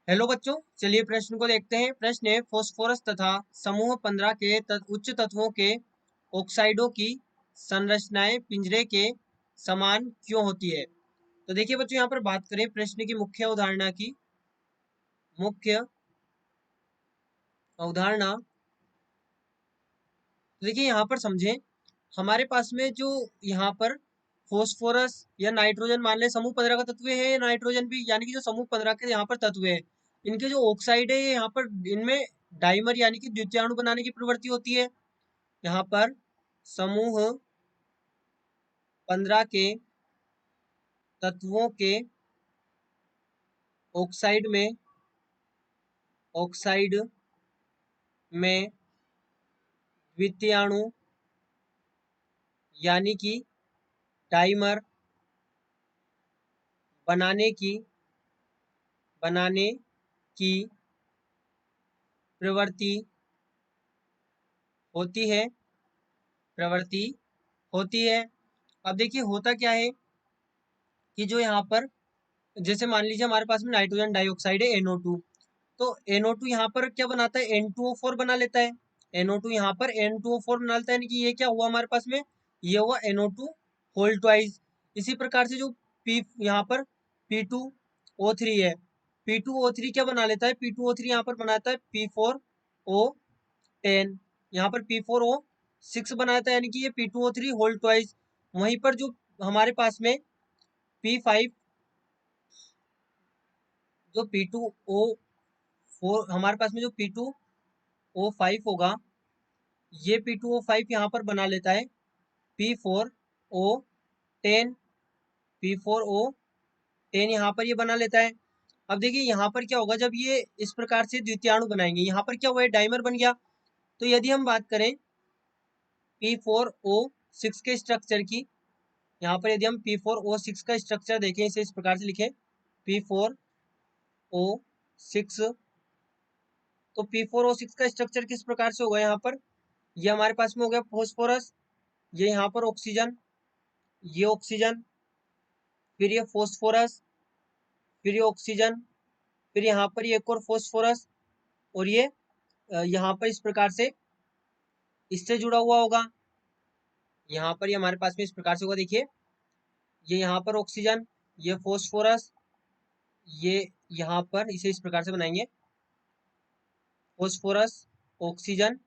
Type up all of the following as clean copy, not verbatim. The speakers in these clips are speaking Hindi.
हेलो बच्चों, चलिए प्रश्न को देखते हैं। प्रश्न है, फास्फोरस तथा समूह 15 के उच्च तत्वों के ऑक्साइडों की संरचनाएं पिंजरे के समान क्यों होती है। तो देखिए बच्चों, यहाँ पर बात करें प्रश्न की मुख्य अवधारणा की। मुख्य अवधारणा तो देखिए यहाँ पर समझें, हमारे पास में जो यहाँ पर फोस्फोरस या नाइट्रोजन मान ले समूह 15 का तत्व है, नाइट्रोजन भी, यानी कि जो समूह 15 के यहाँ पर तत्व है, इनके जो ऑक्साइड है यहाँ पर इनमें डाइमर यानी कि द्वितीयाणु बनाने की प्रवृत्ति होती है। यहाँ पर समूह 15 के तत्वों के ऑक्साइड में द्वितीयाणु यानी कि डाइमर बनाने की प्रवृत्ति होती है। अब देखिए होता क्या है कि जो यहाँ पर जैसे मान लीजिए हमारे पास में नाइट्रोजन डाइऑक्साइड है NO2, तो NO2 यहाँ पर क्या बनाता है, N2O4 बना लेता है। NO2 यहाँ पर N2O4 बना लेता है, यानी कि ये क्या हुआ हमारे पास में, ये हुआ NO2 होल ट्वाइस। इसी प्रकार से जो P यहाँ पर P2O3 है, P2O3 क्या बना लेता है, P2O3 यहाँ पर बनाता है P4O10, यहाँ पर P4O6 बनाता है, यानी कि ये P2O3 होल ट्वाइस। वहीं पर जो हमारे पास में P5 जो P2O4 हमारे पास में जो P2O5 होगा, ये P2O5 यहाँ पर बना लेता है P4O10, P4O10 यहाँ पर ये बना लेता है। अब देखिए यहाँ पर क्या होगा, जब ये इस प्रकार से द्वितीयाणु बनाएंगे, यहाँ पर क्या हुआ है, डाइमर बन गया। तो यदि हम बात करें P4O6 के स्ट्रक्चर की, यहाँ पर यदि हम P4O6 का स्ट्रक्चर देखें, इसे इस प्रकार से लिखें P4O6, तो P4O6 का स्ट्रक्चर किस प्रकार से होगा, यहाँ पर ये हमारे पास में हो गया फॉस्फोरस, ये यहाँ पर ऑक्सीजन, ये ऑक्सीजन, फिर ये फॉस्फोरस, फिर ये ऑक्सीजन, फिर यहाँ पर ये एक और फॉस्फोरस, और ये यहाँ पर इस प्रकार से इससे जुड़ा हुआ होगा। यहाँ पर ये हमारे पास में इस प्रकार से होगा, देखिए ये यहाँ पर ऑक्सीजन, ये फॉस्फोरस, ये यहाँ पर इसे इस प्रकार से बनाएंगे फॉस्फोरस ऑक्सीजन,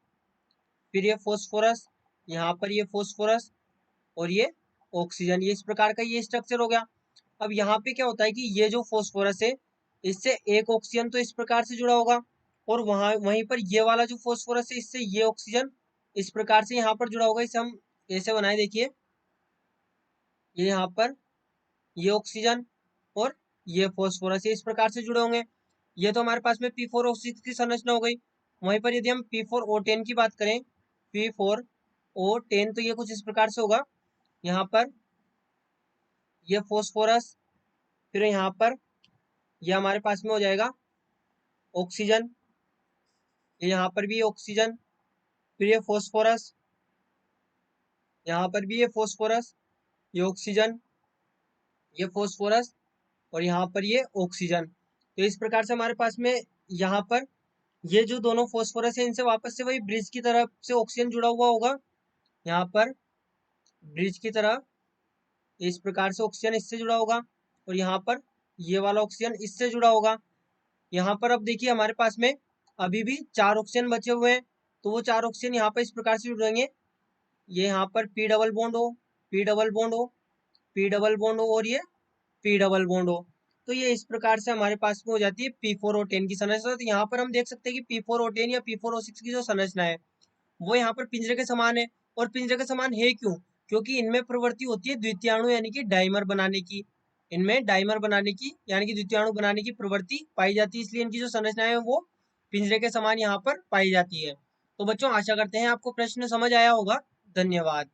फिर ये फॉस्फोरस, यहाँ पर ये फॉस्फोरस, और ये ऑक्सीजन, ये इस प्रकार का ये स्ट्रक्चर हो गया। अब यहाँ पे क्या होता है कि ये जो फॉस्फोरस है, इससे एक ऑक्सीजन तो इस प्रकार से जुड़ा होगा, और वहीं पर ये वाला जो फॉस्फोरस है, इससे ये ऑक्सीजन इस प्रकार से यहाँ पर जुड़ा होगा। इसे हम ऐसे बनाए, देखिए ये यहाँ पर ये ऑक्सीजन और ये फॉस्फोरस इस प्रकार से जुड़े होंगे। ये तो हमारे पास में P4O6 की संरचना हो गई। वहीं पर यदि हम P4O10 की बात करें, P4O10 तो ये कुछ इस प्रकार से होगा, यहाँ पर ये फॉस्फोरस, फिर यहाँ पर ये हमारे पास में हो जाएगा ऑक्सीजन, ये यहाँ पर भी ऑक्सीजन, फिर ये फॉस्फोरस, यहाँ पर भी ये फॉस्फोरस, ये ऑक्सीजन, ये फॉस्फोरस, और यहाँ पर ये ऑक्सीजन। तो इस प्रकार से हमारे पास में यहाँ पर ये जो दोनों फॉस्फोरस है, इनसे वापस से वही ब्रिज की तरफ से ऑक्सीजन जुड़ा हुआ होगा, यहाँ पर ब्रिज की तरह इस प्रकार से ऑक्सीजन इससे जुड़ा होगा, और यहाँ पर ये वाला ऑक्सीजन इससे जुड़ा होगा। यहाँ पर अब देखिए हमारे पास में अभी भी 4 ऑक्सीजन बचे हुए हैं, तो वो 4 ऑक्सीजन यहाँ पर इस प्रकार से जुड़ेंगे, ये यहाँ पर P डबल बॉन्ड हो, P डबल बॉन्ड हो, P डबल बॉन्ड हो, और ये P डबल बॉन्ड हो। तो ये इस प्रकार से हमारे पास में हो जाती है P4O10 की संरचना। तो यहाँ पर हम देख सकते हैं कि P4O10 या P4O6 की जो संरचना है, वो यहाँ पर पिंजरे के समान है। और पिंजरे के समान है क्यों, क्योंकि इनमें प्रवृत्ति होती है द्वितीयाणु यानी कि डाइमर बनाने की, इनमें डाइमर बनाने की यानी कि द्वितीयाणु बनाने की प्रवृत्ति पाई जाती है, इसलिए इनकी जो संरचना है वो पिंजरे के समान यहाँ पर पाई जाती है। तो बच्चों, आशा करते हैं आपको प्रश्न समझ आया होगा। धन्यवाद।